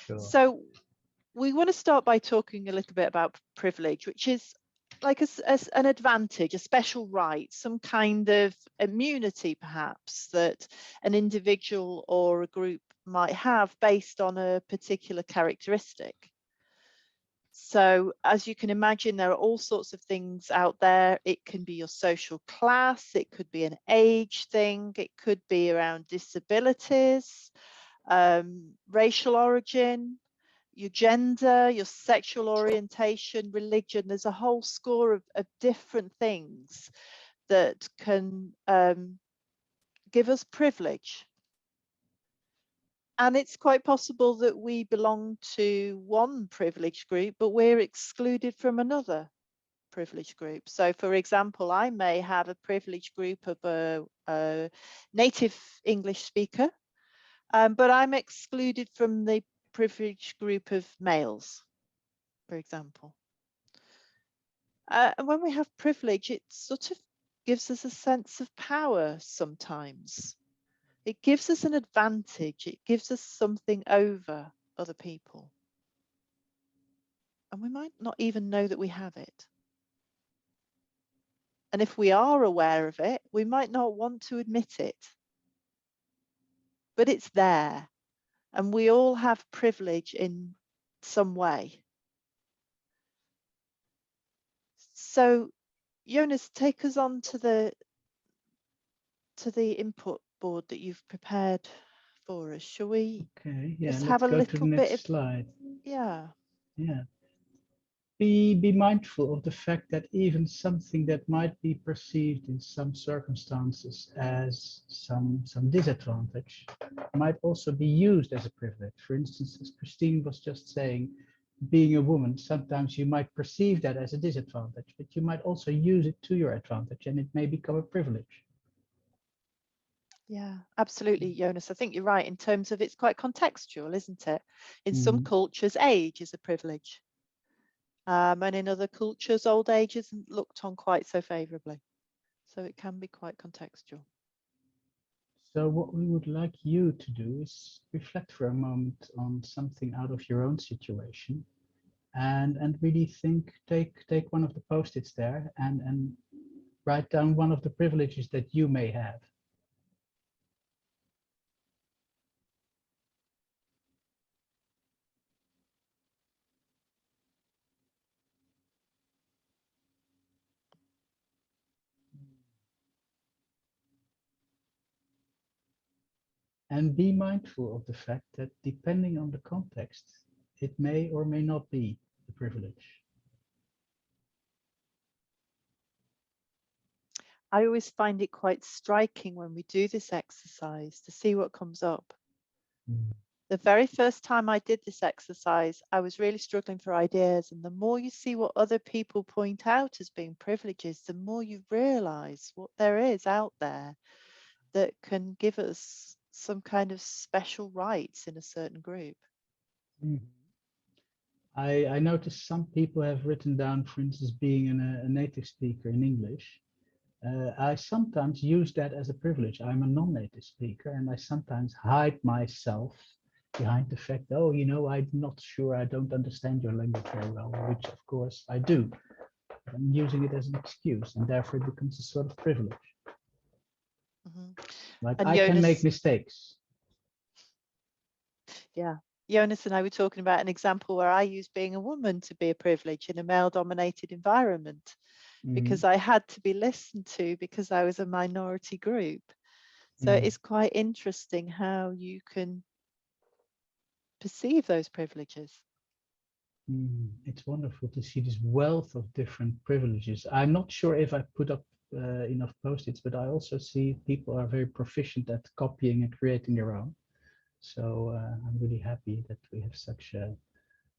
Sure. So we want to start by talking a little bit about privilege, which is like an advantage, a special right, some kind of immunity perhaps that an individual or a group might have based on a particular characteristic. So as you can imagine, there are all sorts of things out there. It can be your social class, it could be an age thing, it could be around disabilities, racial origin, your gender, your sexual orientation, religion. There's a whole score of different things that can give us privilege. And it's quite possible that we belong to one privileged group, but we're excluded from another privileged group. So, for example, I may have a privileged group of a native English speaker, but I'm excluded from the privileged group of males, for example. And when we have privilege, it sort of gives us a sense of power sometimes. It gives us an advantage. It gives us something over other people. And we might not even know that we have it. And if we are aware of it, we might not want to admit it. But it's there. And we all have privilege in some way. So, Jonas, take us on to the input board that you've prepared for us. Shall we just have a little bit of slide. Yeah. Be mindful of the fact that even something that might be perceived in some circumstances as some disadvantage might also be used as a privilege. For instance, as Christine was just saying, being a woman, sometimes you might perceive that as a disadvantage, but you might also use it to your advantage, and it may become a privilege. Yeah, absolutely, Jonas. I think you're right in terms of it's quite contextual, isn't it? In some cultures, age is a privilege. And in other cultures, old age isn't looked on quite so favorably. So it can be quite contextual. So what we would like you to do is reflect for a moment on something out of your own situation, and really think, take one of the post-its there and write down one of the privileges that you may have. And be mindful of the fact that depending on the context, it may or may not be a privilege. I always find it quite striking when we do this exercise to see what comes up. The very first time I did this exercise, I was really struggling for ideas. And the more you see what other people point out as being privileges, the more you realize what there is out there that can give us some kind of special rights in a certain group. I noticed some people have written down, for instance, being a native speaker in English. I sometimes use that as a privilege. I'm a non-native speaker, and I sometimes hide myself behind the fact, oh, you know, I'm not sure, I don't understand your language very well, which of course I do. I'm using it as an excuse, and therefore it becomes a sort of privilege. Like, and I can make mistakes. Yeah. Jonas and I were talking about an example where I used being a woman to be a privilege in a male-dominated environment because I had to be listened to because I was a minority group. So it's quite interesting how you can perceive those privileges. It's wonderful to see this wealth of different privileges. I'm not sure if I put up enough post-its, but I also see people are very proficient at copying and creating their own. So I'm really happy that we have such a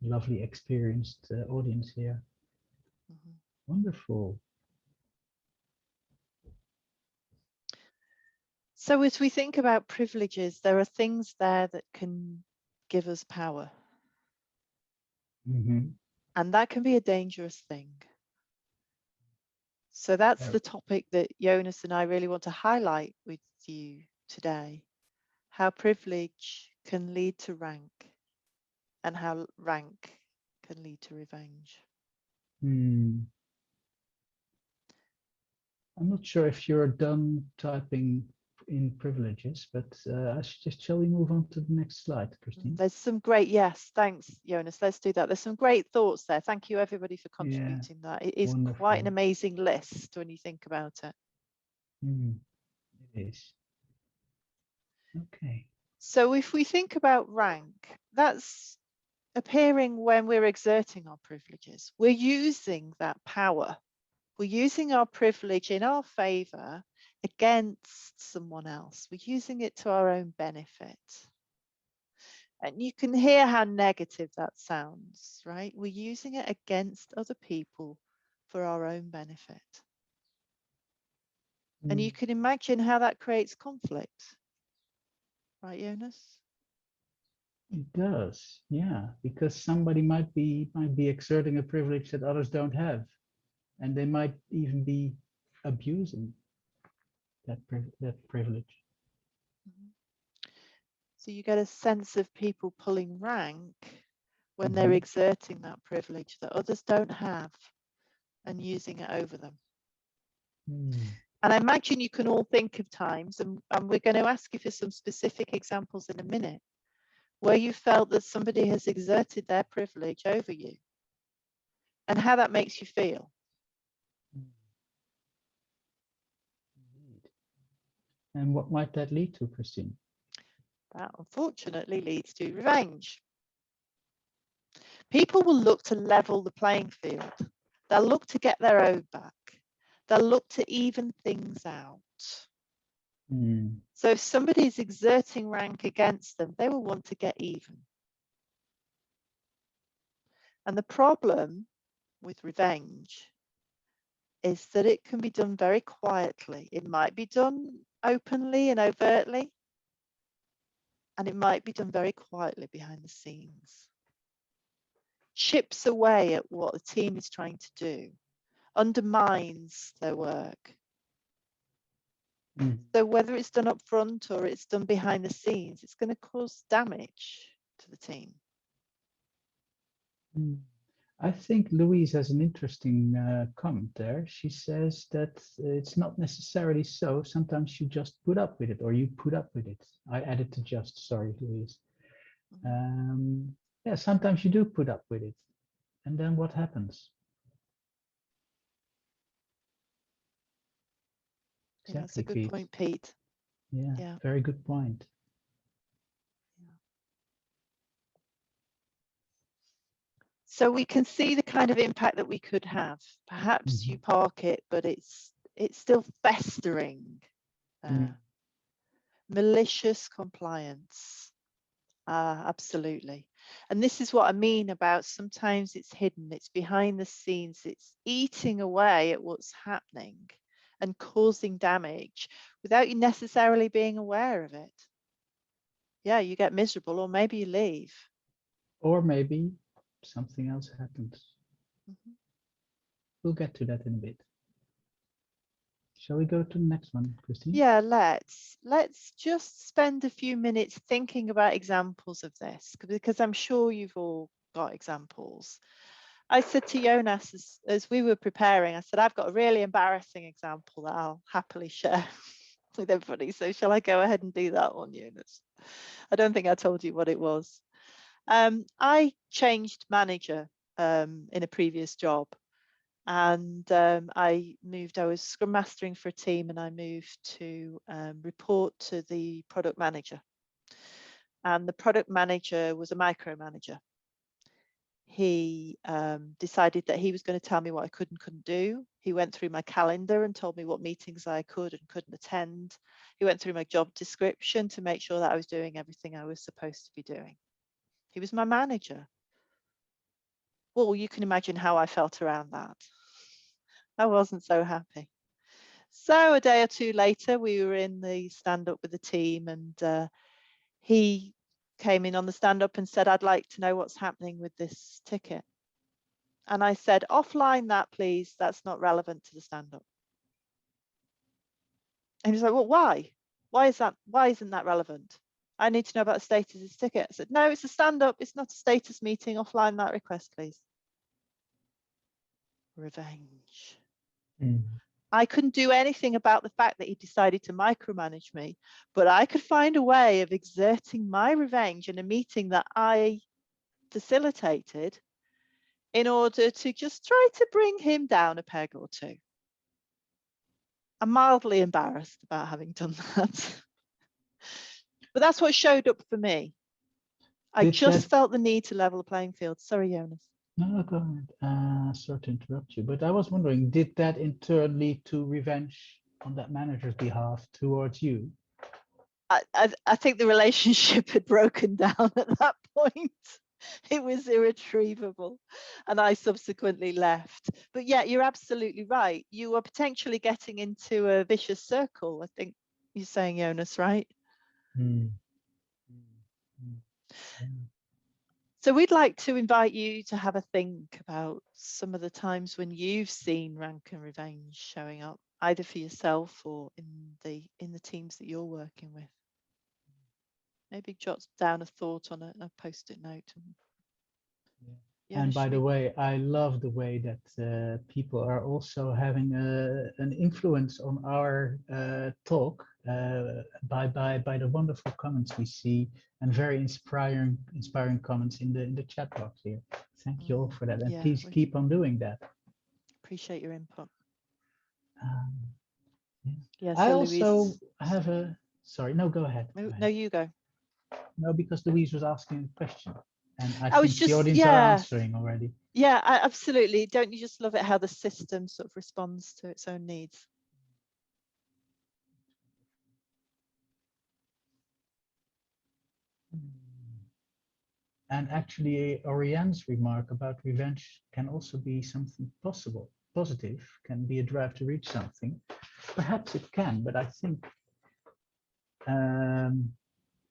lovely, experienced audience here. Wonderful. So as we think about privileges, there are things there that can give us power. And that can be a dangerous thing. So that's the topic that Jonas and I really want to highlight with you today. How privilege can lead to rank and how rank can lead to revenge. I'm not sure if you're done typing in privileges, but shall we move on to the next slide, Christine? There's some great, yes, thanks, Jonas. Let's do that. There's some great thoughts there. Thank you, everybody, for contributing that. It is wonderful. quite an amazing list when you think about it. It is. Okay. So if we think about rank, that's appearing when we're exerting our privileges. We're using that power. We're using our privilege in our favor against someone else. We're using it to our own benefit. And you can hear how negative that sounds, right? We're using it against other people for our own benefit. And you can imagine how that creates conflict. Right, Jonas? It does, yeah, because somebody might be exerting a privilege that others don't have, and they might even be abusing that privilege. So you get a sense of people pulling rank when they're exerting that privilege that others don't have and using it over them. And I imagine you can all think of times, and we're going to ask you for some specific examples in a minute, where you felt that somebody has exerted their privilege over you and how that makes you feel. And what might that lead to, Christine? That unfortunately leads to revenge. People will look to level the playing field. They'll look to get their own back. They'll look to even things out. So if somebody is exerting rank against them, they will want to get even. And the problem with revenge is that it can be done very quietly. It might be done openly and overtly, and it might be done very quietly behind the scenes. Chips away at what the team is trying to do, undermines their work. So whether it's done up front or it's done behind the scenes, it's going to cause damage to the team. I think Louise has an interesting comment there. She says that it's not necessarily so. Sometimes you just put up with it, or you put up with it. I added to just, sorry, Louise. Yeah, sometimes you do put up with it. And then what happens? Exactly, yeah, that's a good point, Pete. Yeah, very good point. So we can see the kind of impact that we could have. Perhaps you park it, but it's still festering. Malicious compliance. Absolutely. And this is what I mean about sometimes it's hidden, it's behind the scenes, it's eating away at what's happening and causing damage without you necessarily being aware of it. Yeah, you get miserable, or maybe you leave. Or maybe something else happens. We'll get to that in a bit. Shall we go to the next one, Christine? Yeah, let's just spend a few minutes thinking about examples of this, because I'm sure you've all got examples. I said to Jonas as we were preparing, I said, I've got a really embarrassing example that I'll happily share with everybody. So shall I go ahead and do that one, Jonas? I don't think I told you what it was. I changed manager in a previous job. And I was Scrum Mastering for a team, and I moved to report to the product manager. And the product manager was a micromanager. He decided that he was going to tell me what I could and couldn't do. He went through my calendar and told me what meetings I could and couldn't attend. He went through my job description to make sure that I was doing everything I was supposed to be doing. He was my manager. Well, you can imagine how I felt around that. I wasn't so happy. So a day or two later, we were in the stand-up with the team, and he came in on the stand-up and said, I'd like to know what's happening with this ticket. And I said, offline that, please. That's not relevant to the stand-up. And he's like, well, why? Why isn't that relevant? I need to know about the status of this ticket. I said, no, it's a stand-up. It's not a status meeting. Offline that request, please. Revenge. I couldn't do anything about the fact that he decided to micromanage me, but I could find a way of exerting my revenge in a meeting that I facilitated in order to just try to bring him down a peg or two. I'm mildly embarrassed about having done that. But that's what showed up for me. I just felt the need to level the playing field. Sorry, Jonas. No, go ahead. Sorry to interrupt you, but I was wondering, did that in turn lead to revenge on that manager's behalf towards you? I think the relationship had broken down at that point. It was irretrievable, and I subsequently left. But yeah, you're absolutely right. You are potentially getting into a vicious circle, I think you're saying, Jonas, right? So we'd like to invite you to have a think about some of the times when you've seen rank and revenge showing up, either for yourself or in the teams that you're working with. Maybe jot down a thought on a post-it note. And by the way, I love the way that people are also having an influence on our talk by the wonderful comments we see, and very inspiring comments in the chat box here. Thank you all for that, and please keep on doing that. Appreciate your input. I also have a. Sorry, no, go ahead. No, you go. No, because Louise was asking a question. And I think the audience are answering already. Yeah, absolutely. Don't you just love it how the system sort of responds to its own needs? And actually, Oriane's remark about revenge can also be something positive, can be a drive to reach something. Perhaps it can, but I think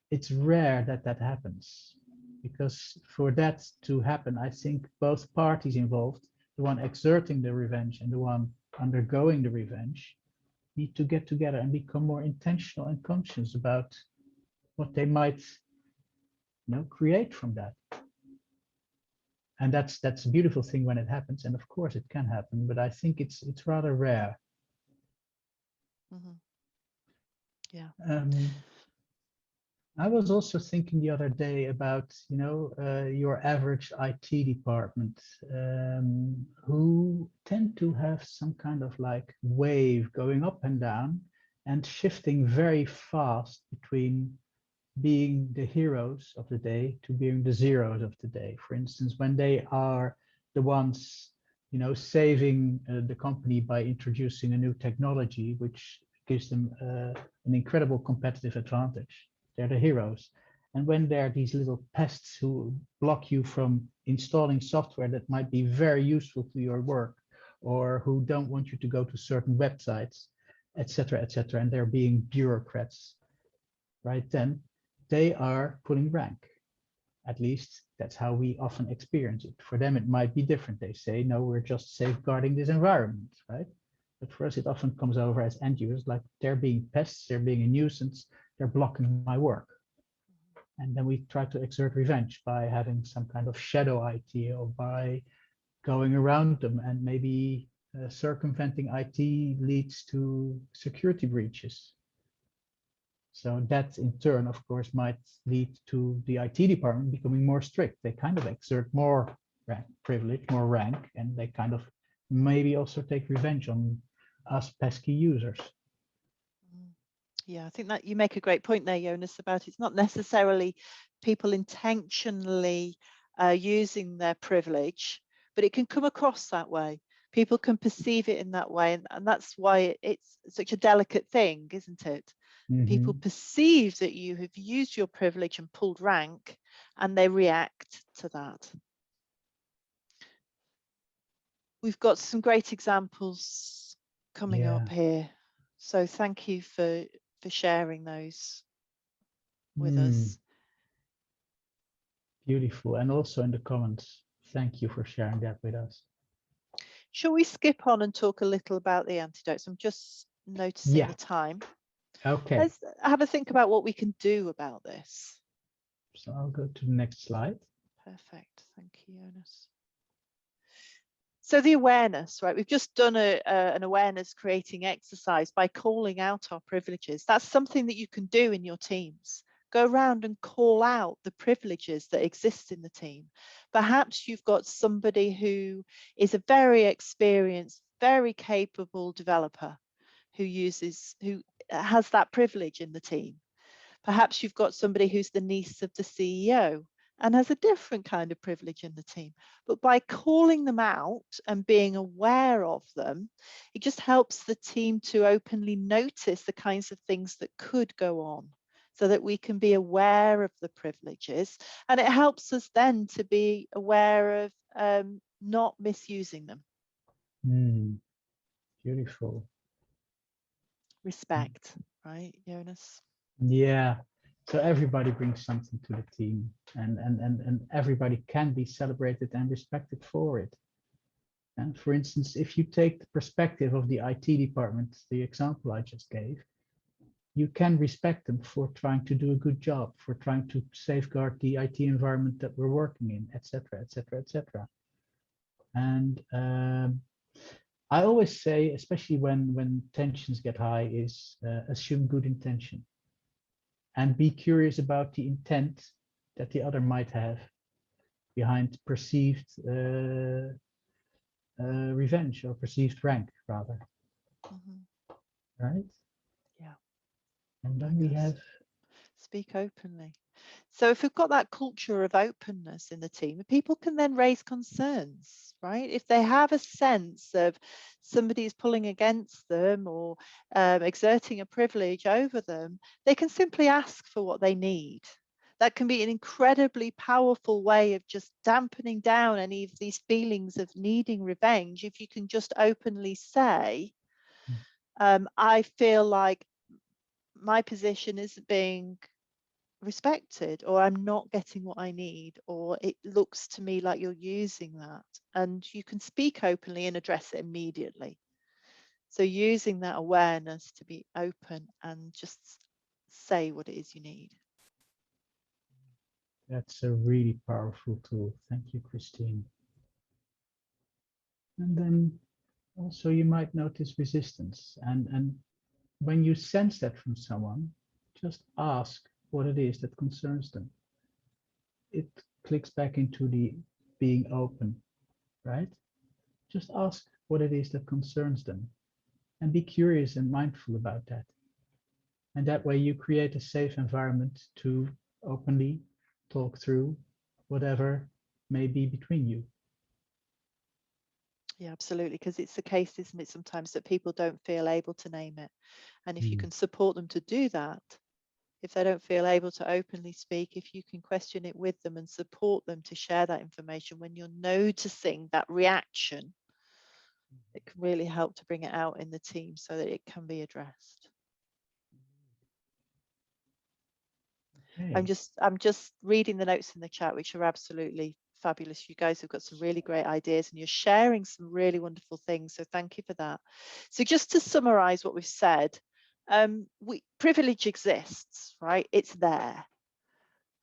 it's rare that happens. Because for that to happen, I think both parties involved, the one exerting the revenge and the one undergoing the revenge, need to get together and become more intentional and conscious about what they might, create from that. And that's a beautiful thing when it happens, and of course it can happen, but I think it's rather rare. Yeah. I was also thinking the other day about, your average IT department, who tend to have some kind of like wave going up and down and shifting very fast between being the heroes of the day to being the zeros of the day. For instance, when they are the ones, saving the company by introducing a new technology, which gives them an incredible competitive advantage. They're the heroes. And when there are these little pests who block you from installing software that might be very useful to your work, or who don't want you to go to certain websites, etc., and they're being bureaucrats, right? Then they are pulling rank. At least that's how we often experience it. For them, it might be different. They say, no, we're just safeguarding this environment, right? But for us, it often comes over as end users, like they're being pests, they're being a nuisance, they're blocking my work. And then we try to exert revenge by having some kind of shadow IT, or by going around them, and maybe circumventing IT leads to security breaches. So that in turn, of course, might lead to the IT department becoming more strict. They kind of exert more privilege, more rank, and they kind of maybe also take revenge on us pesky users. Yeah, I think that you make a great point there, Jonas, about it's not necessarily people intentionally using their privilege, but it can come across that way. People can perceive it in that way, and that's why it's such a delicate thing, isn't it? People perceive that you have used your privilege and pulled rank, and they react to that. We've got some great examples coming up here. So thank you for sharing those with us. Beautiful. And also in the comments, thank you for sharing that with us. Shall we skip on and talk a little about the antidotes? I'm just noticing the time. Okay, Let's have a think about what we can do about this. so I'll go to the next slide. Perfect. Thank you, Jonas. So the awareness, right? We've just done an awareness creating exercise by calling out our privileges. That's something that you can do in your teams. Go around and call out the privileges that exist in the team. Perhaps you've got somebody who is a very experienced, very capable developer who has that privilege in the team. Perhaps you've got somebody who's the niece of the CEO and has a different kind of privilege in the team. But by calling them out and being aware of them, it just helps the team to openly notice the kinds of things that could go on, so that we can be aware of the privileges. And it helps us then to be aware of not misusing them. Beautiful. Respect, right, Jonas? Yeah. So everybody brings something to the team, and everybody can be celebrated and respected for it. And for instance, if you take the perspective of the IT department, the example I just gave, you can respect them for trying to do a good job, for trying to safeguard the IT environment that we're working in, etc., etc., etc. And I always say, especially when tensions get high, is assume good intention. And be curious about the intent that the other might have behind perceived revenge or perceived rank, rather. Right? Yeah. And then we have speak openly. So if we've got that culture of openness in the team, people can then raise concerns, right? If they have a sense of somebody is pulling against them or exerting a privilege over them, they can simply ask for what they need. That can be an incredibly powerful way of just dampening down any of these feelings of needing revenge. If you can just openly say, I feel like my position isn't being respected, or I'm not getting what I need, or it looks to me like you're using that. And you can speak openly and address it immediately. So using that awareness to be open and just say what it is you need. That's a really powerful tool. Thank you, Christine. And then also you might notice resistance. And when you sense that from someone, just ask what it is that concerns them. It clicks back into the being open, right? Just ask what it is that concerns them and be curious and mindful about that. And that way you create a safe environment to openly talk through whatever may be between you. Yeah, absolutely. Because it's the case, isn't it, sometimes that people don't feel able to name it. And if you can support them to do that, if they don't feel able to openly speak, if you can question it with them and support them to share that information when you're noticing that reaction, it can really help to bring it out in the team so that it can be addressed. Okay. I'm just reading the notes in the chat, which are absolutely fabulous. You guys have got some really great ideas and you're sharing some really wonderful things. So thank you for that. So just to summarize what we've said, privilege exists, right? It's there.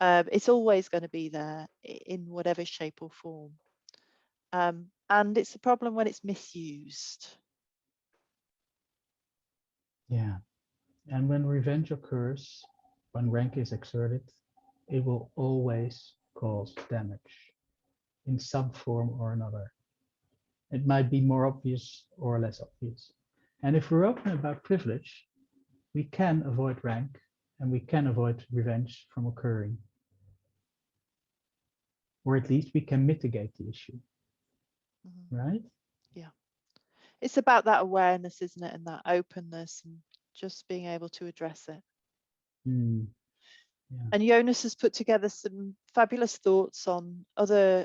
It's always going to be there in whatever shape or form. And it's a problem when it's misused. Yeah. And when revenge occurs, when rank is exerted, it will always cause damage in some form or another. It might be more obvious or less obvious. And if we're open about privilege, we can avoid rank and we can avoid revenge from occurring. Or at least we can mitigate the issue, right? Yeah. It's about that awareness, isn't it? And that openness and just being able to address it. Yeah. And Jonas has put together some fabulous thoughts on other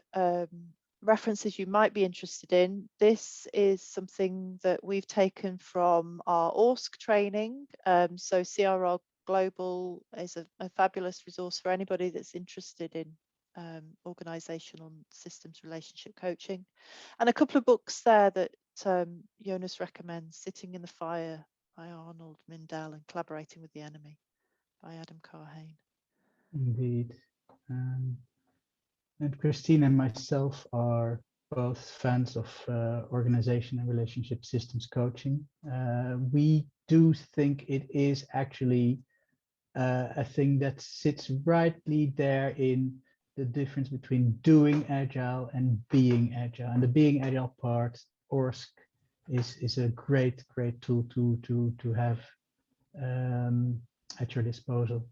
references you might be interested in. This is something that we've taken from our ORSC training. So CRR Global is a fabulous resource for anybody that's interested in organizational systems relationship coaching. And a couple of books there that Jonas recommends, Sitting in the Fire by Arnold Mindell and Collaborating with the Enemy by Adam Carhane. Indeed. And Christine and myself are both fans of organization and relationship systems coaching. We do think it is actually a thing that sits rightly there in the difference between doing agile and being agile. And the being agile part, ORSC, is a great tool to have at your disposal.